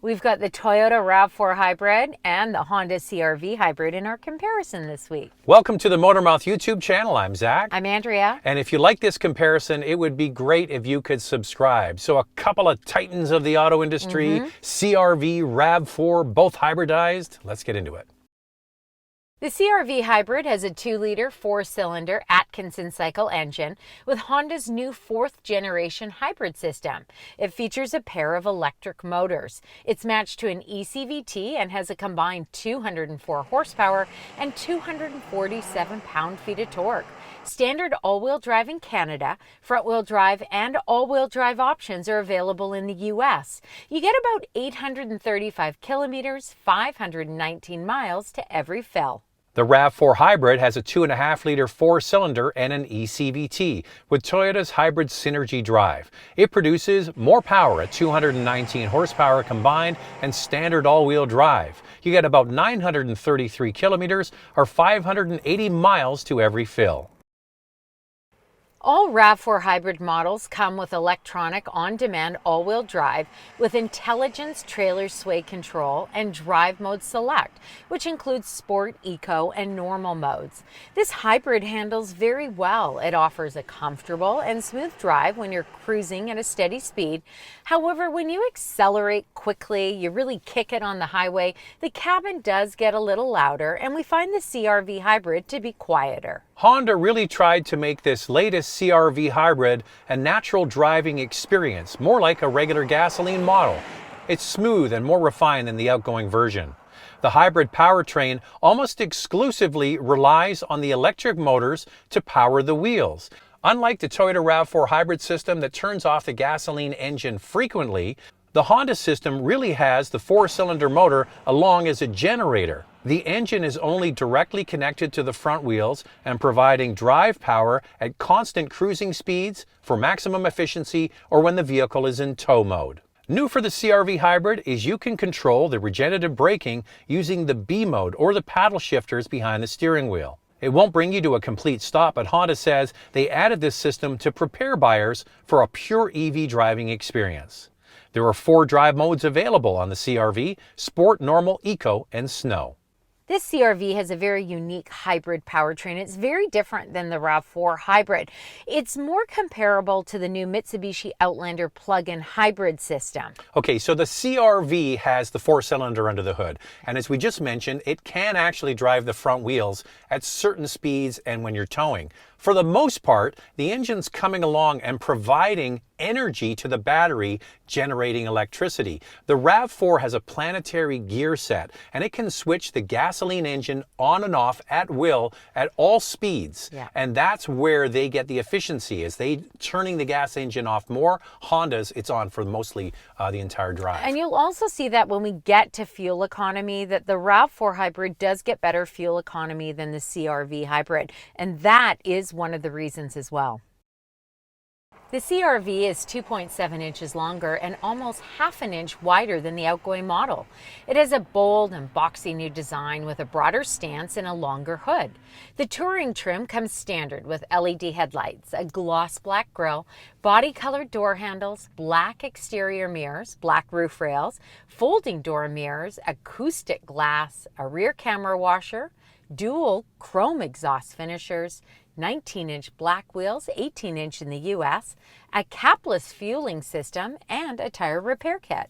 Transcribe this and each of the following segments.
We've got the Toyota RAV4 Hybrid and the Honda CR-V Hybrid in our comparison this week. Welcome to the Motormouth YouTube channel. I'm Zach. I'm Andrea. And if you like this comparison, it would be great if you could subscribe. So a couple of titans of the auto industry, CR-V, RAV4, both hybridized. Let's get into it. The CR-V Hybrid has a 2-liter 4-cylinder Atkinson cycle engine with Honda's new 4th generation hybrid system. It features a pair of electric motors. It's matched to an ECVT and has a combined 204 horsepower and 247 pound-feet of torque. Standard all-wheel drive in Canada, front-wheel drive and all-wheel drive options are available in the U.S. You get about 835 kilometers, 519 miles to every fill. The RAV4 Hybrid has a 2.5-liter 4-cylinder and an ECVT with Toyota's hybrid synergy drive. It produces more power at 219 horsepower combined and standard all-wheel drive. You get about 933 kilometers or 580 miles to every fill. All RAV4 hybrid models come with electronic on-demand all-wheel drive with intelligence trailer sway control and drive mode select, which includes sport, eco, and normal modes. This hybrid handles very well. It offers a comfortable and smooth drive when you're cruising at a steady speed. However, when you accelerate quickly, you really kick it on the highway, the cabin does get a little louder, and we find the CR-V Hybrid to be quieter. Honda really tried to make this latest CR-V Hybrid a natural driving experience, more like a regular gasoline model. It's smooth and more refined than the outgoing version. The hybrid powertrain almost exclusively relies on the electric motors to power the wheels. Unlike the Toyota RAV4 Hybrid system that turns off the gasoline engine frequently, the Honda system really has the 4-cylinder motor along as a generator. The engine is only directly connected to the front wheels and providing drive power at constant cruising speeds for maximum efficiency or when the vehicle is in tow mode. New for the CR-V Hybrid is you can control the regenerative braking using the B mode or the paddle shifters behind the steering wheel. It won't bring you to a complete stop, but Honda says they added this system to prepare buyers for a pure EV driving experience. There are 4 drive modes available on the CR-V: Sport, Normal, Eco, and Snow. This CR-V has a very unique hybrid powertrain. It's very different than the RAV4 Hybrid. It's more comparable to the new Mitsubishi Outlander plug-in hybrid system. Okay, so the CR-V has the 4-cylinder under the hood. And as we just mentioned, it can actually drive the front wheels at certain speeds and when you're towing. For the most part, the engine's coming along and providing energy to the battery, generating electricity. The RAV4 has a planetary gear set, and it can switch the gasoline engine on and off at will at all speeds. And that's where they get the efficiency, is they turning the gas engine off more. Honda's, it's on for mostly the entire drive. And you'll also see that when we get to fuel economy, that the RAV4 Hybrid does get better fuel economy than the CR-V Hybrid. And that is one of the reasons as well. The CR-V is 2.7 inches longer and almost half an inch wider than the outgoing model. It has a bold and boxy new design with a broader stance and a longer hood. The touring trim comes standard with LED headlights, a gloss black grille, body-colored door handles, black exterior mirrors, black roof rails, folding door mirrors, acoustic glass, a rear camera washer, dual chrome exhaust finishers, 19-inch black wheels, 18-inch in the U.S., a capless fueling system, and a tire repair kit.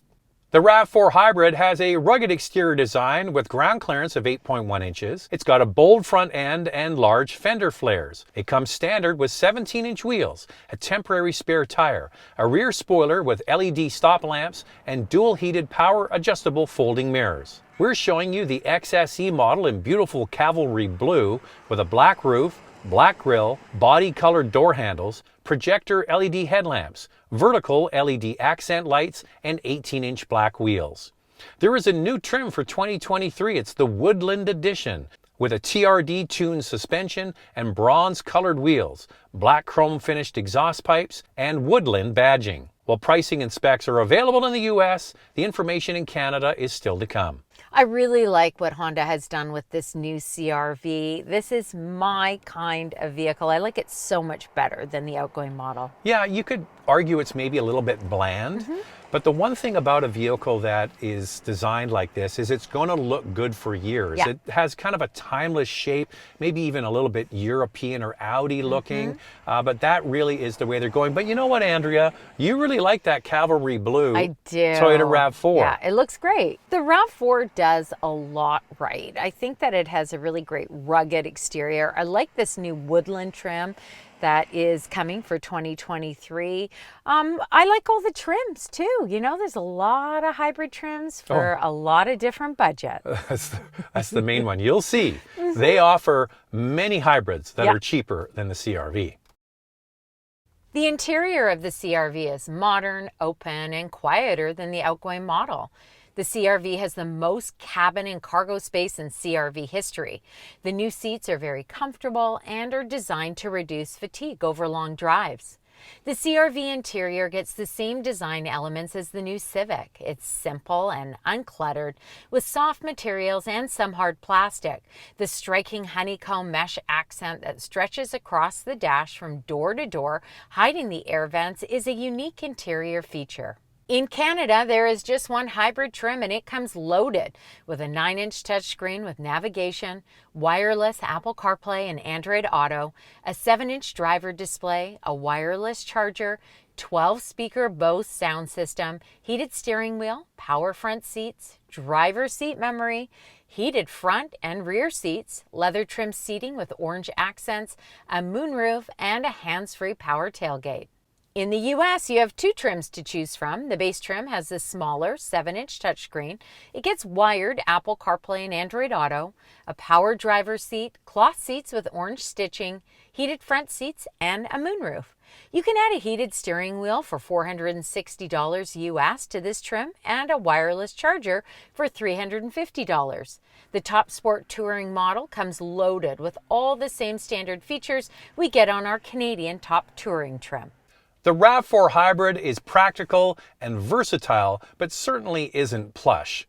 The RAV4 Hybrid has a rugged exterior design with ground clearance of 8.1 inches. It's got a bold front end and large fender flares. It comes standard with 17-inch wheels, a temporary spare tire, a rear spoiler with LED stop lamps, and dual heated power adjustable folding mirrors. We're showing you the XSE model in beautiful cavalry blue with a black roof, black grille, body-colored door handles, projector LED headlamps, vertical LED accent lights, and 18-inch black wheels. There is a new trim for 2023. It's the Woodland Edition with a TRD tuned suspension and bronze-colored wheels, black chrome-finished exhaust pipes, and Woodland badging. While pricing and specs are available in the US, the information in Canada is still to come. I really like what Honda has done with this new CR-V. This is my kind of vehicle. I like it so much better than the outgoing model. Yeah, you could argue it's maybe a little bit bland, But the one thing about a vehicle that is designed like this is it's going to look good for years. Yeah. It has kind of a timeless shape, maybe even a little bit European or Audi looking, but that really is the way they're going. But you know what, Andrea? You really like that Cavalry Blue I do. Toyota RAV4. Yeah, it looks great. The RAV4 does a lot right. I think that it has a really great rugged exterior. I like this new woodland trim that is coming for 2023. I like all the trims too. You know, there's a lot of hybrid trims for a lot of different budgets. That's the main one. You'll see. They offer many hybrids that are cheaper than the CR-V. The interior of the CR-V is modern, open, and quieter than the outgoing model. The CR-V has the most cabin and cargo space in CR-V history. The new seats are very comfortable and are designed to reduce fatigue over long drives. The CR-V interior gets the same design elements as the new Civic. It's simple and uncluttered, with soft materials and some hard plastic. The striking honeycomb mesh accent that stretches across the dash from door to door, hiding the air vents, is a unique interior feature. In Canada, there is just one hybrid trim, and it comes loaded with a 9-inch touchscreen with navigation, wireless Apple CarPlay and Android Auto, a 7-inch driver display, a wireless charger, 12-speaker Bose sound system, heated steering wheel, power front seats, driver seat memory, heated front and rear seats, leather trim seating with orange accents, a moonroof, and a hands-free power tailgate. In the US, you have two trims to choose from. The base trim has the smaller 7-inch touchscreen. It gets wired Apple CarPlay and Android Auto, a power driver seat, cloth seats with orange stitching, heated front seats, and a moonroof. You can add a heated steering wheel for $460 US to this trim and a wireless charger for $350. The Top Sport Touring model comes loaded with all the same standard features we get on our Canadian Top Touring trim. The RAV4 Hybrid is practical and versatile, but certainly isn't plush.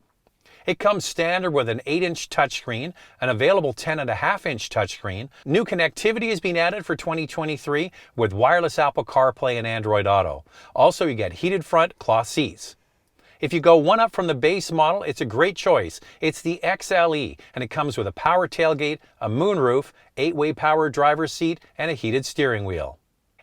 It comes standard with an 8-inch touchscreen, an available 10.5-inch touchscreen. New connectivity is being added for 2023 with wireless Apple CarPlay and Android Auto. Also, you get heated front cloth seats. If you go one up from the base model, it's a great choice. It's the XLE, and it comes with a power tailgate, a moonroof, 8-way power driver's seat, and a heated steering wheel.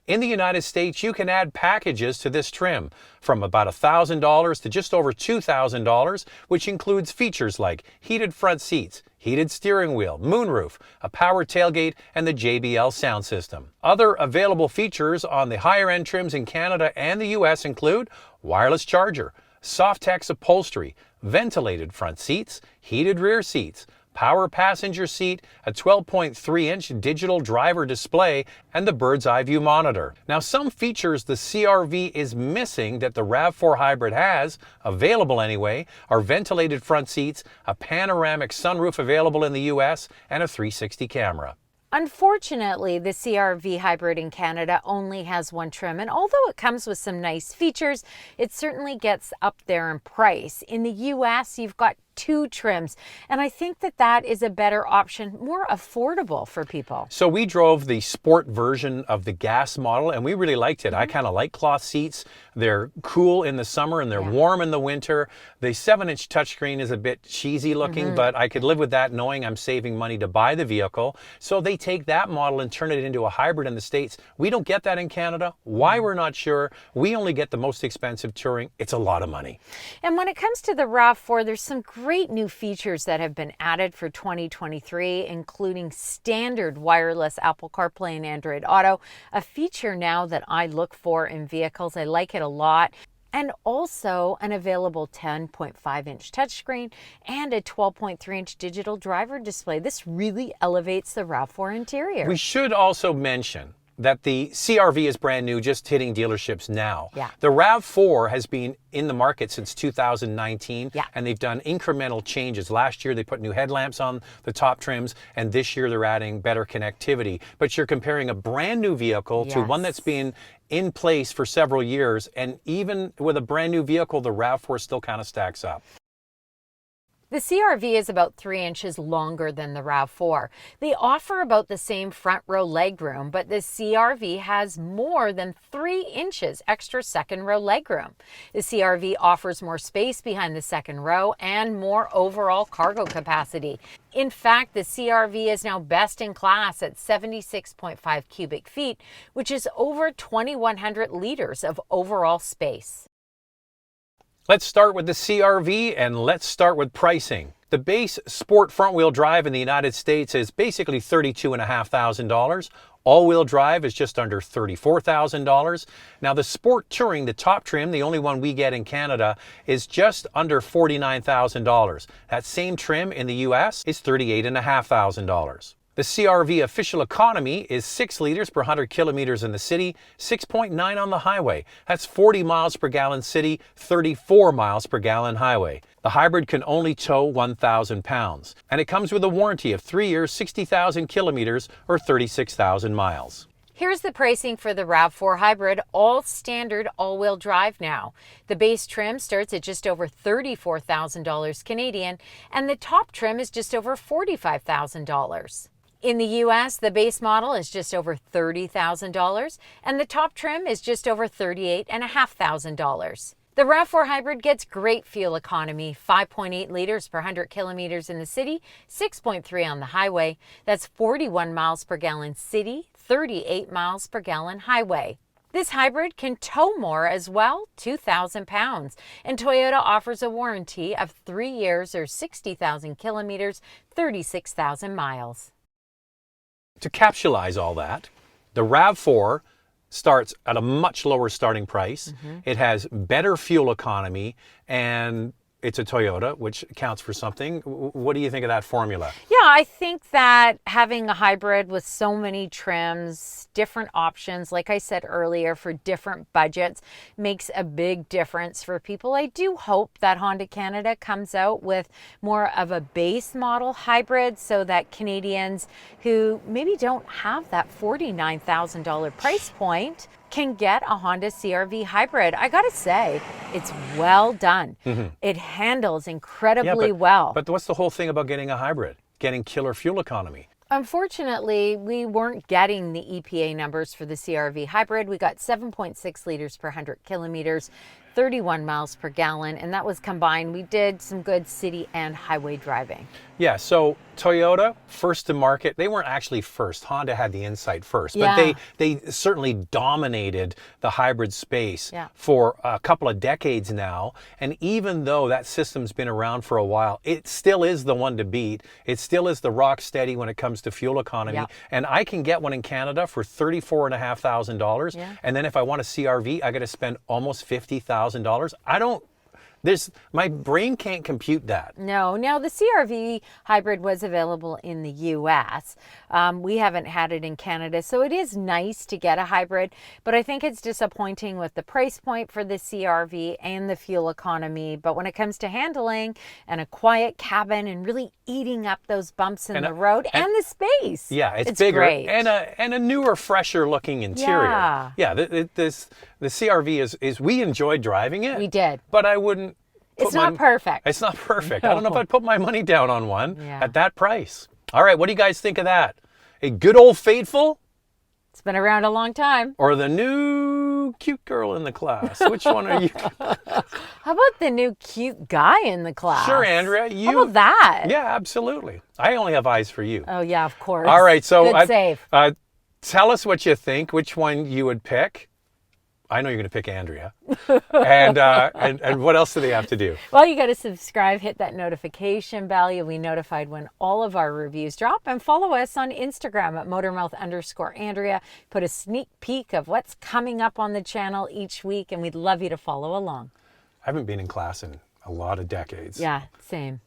In the United States, you can add packages to this trim from about $1,000 to just over $2,000, which includes features like heated front seats, heated steering wheel, moonroof, a power tailgate, and the JBL sound system. Other available features on the higher end trims in Canada and the US include wireless charger, Softex upholstery, ventilated front seats, heated rear seats, power passenger seat, a 12.3-inch digital driver display, and the bird's eye view monitor. Now, some features the CR-V is missing that the RAV4 Hybrid has, available anyway, are ventilated front seats, a panoramic sunroof available in the US, and a 360 camera. Unfortunately, the CR-VHybrid in Canada only has one trim, and although it comes with some nice features, it certainly gets up there in price. In the US, you've got two trims, and I think that that is a better option, more affordable for people. So we drove the sport version of the gas model, and we really liked it. I kind of like cloth seats. They're cool in the summer and they're warm in the winter. The 7-inch touchscreen is a bit cheesy looking, but I could live with that knowing I'm saving money to buy the vehicle. So they take that model and turn it into a hybrid in the States. We don't get that in Canada. Why, we're not sure. We only get the most expensive touring. It's a lot of money. And when it comes to the RAV4, there's some great new features that have been added for 2023, including standard wireless Apple CarPlay and Android Auto, a feature now that I look for in vehicles. I like it a lot. And also an available 10.5-inch touchscreen and a 12.3-inch digital driver display. This really elevates the RAV4 interior. We should also mention that the CR-V is brand new, just hitting dealerships now. The RAV4 has been in the market since 2019, and they've done incremental changes. Last year, they put new headlamps on the top trims, and this year they're adding better connectivity. But you're comparing a brand new vehicle to one that's been in place for several years, and even with a brand new vehicle, the RAV4 still kind of stacks up. The CR-V is about 3 inches longer than the RAV4. They offer about the same front row legroom, but the CR-V has more than 3 inches extra second row legroom. The CR-V offers more space behind the second row and more overall cargo capacity. In fact, the CR-V is now best in class at 76.5 cubic feet, which is over 2,100 liters of overall space. Let's start with the CR-V and let's start with pricing. The base sport front-wheel drive in the United States is basically $32,500. All-wheel drive is just under $34,000. Now the Sport Touring, the top trim, the only one we get in Canada, is just under $49,000. That same trim in the US is $38,500. The CR-V official economy is 6 liters per 100 kilometers in the city, 6.9 on the highway. That's 40 miles per gallon city, 34 miles per gallon highway. The hybrid can only tow 1,000 pounds, and it comes with a warranty of 3 years, 60,000 kilometers, or 36,000 miles. Here's the pricing for the RAV4 Hybrid, all standard all-wheel drive now. The base trim starts at just over $34,000 Canadian, and the top trim is just over $45,000. In the US, the base model is just over $30,000, and the top trim is just over $38,500. The RAV4 Hybrid gets great fuel economy, 5.8 liters per 100 kilometers in the city, 6.3 on the highway. That's 41 miles per gallon city, 38 miles per gallon highway. This hybrid can tow more as well, 2,000 pounds, and Toyota offers a warranty of 3 years or 60,000 kilometers, 36,000 miles. To capsulize all that, the RAV4 starts at a much lower starting price. It has better fuel economy, and it's a Toyota, which counts for something. What do you think of that formula? Yeah, I think that having a hybrid with so many trims, different options, like I said earlier, for different budgets, makes a big difference for people. I do hope that Honda Canada comes out with more of a base model hybrid so that Canadians who maybe don't have that $49,000 price point can get a Honda CR-V Hybrid. I gotta say, it's well done. It handles incredibly well. But what's the whole thing about getting a hybrid? Getting killer fuel economy. Unfortunately, we weren't getting the EPA numbers for the CR-V Hybrid. We got 7.6 liters per 100 kilometers, 31 miles per gallon, and that was combined. We did some good city and highway driving. Yeah, so Toyota, first to market. They weren't actually first. Honda had the Insight first, but they certainly dominated the hybrid space for a couple of decades now. And even though that system's been around for a while, it still is the one to beat. It still is the rock steady when it comes to fuel economy. And I can get one in Canada for $34,500. And then if I want a CR-V, I got to spend almost $50,000. My brain can't compute that. No. Now, the CR-V Hybrid was available in the US. We haven't had it in Canada, so it is nice to get a hybrid, but I think it's disappointing with the price point for the CR-V and the fuel economy. But when it comes to handling and a quiet cabin and really eating up those bumps in the road and the space. Yeah, it's bigger. Great. And a newer, fresher looking interior. Yeah, the CR-V is, we enjoyed driving it. We did. But I wouldn't. It's not perfect. It's not perfect. No. I don't know if I'd put my money down on one at that price. All right, what do you guys think of that? A good old faithful? It's been around a long time. Or the new cute girl in the class? Which one are you? How about the new cute guy in the class? Sure, Andrea. How about that? Yeah, absolutely. I only have eyes for you. Oh, yeah, of course. All right, so good save. Tell us what you think, which one you would pick. I know you're going to pick Andrea. And what else do they have to do? Well, you got to subscribe, hit that notification bell. You'll be notified when all of our reviews drop, and follow us on Instagram at Motormouth_Andrea. Put a sneak peek of what's coming up on the channel each week, and we'd love you to follow along. I haven't been in class in a lot of decades. Yeah, same.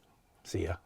See ya.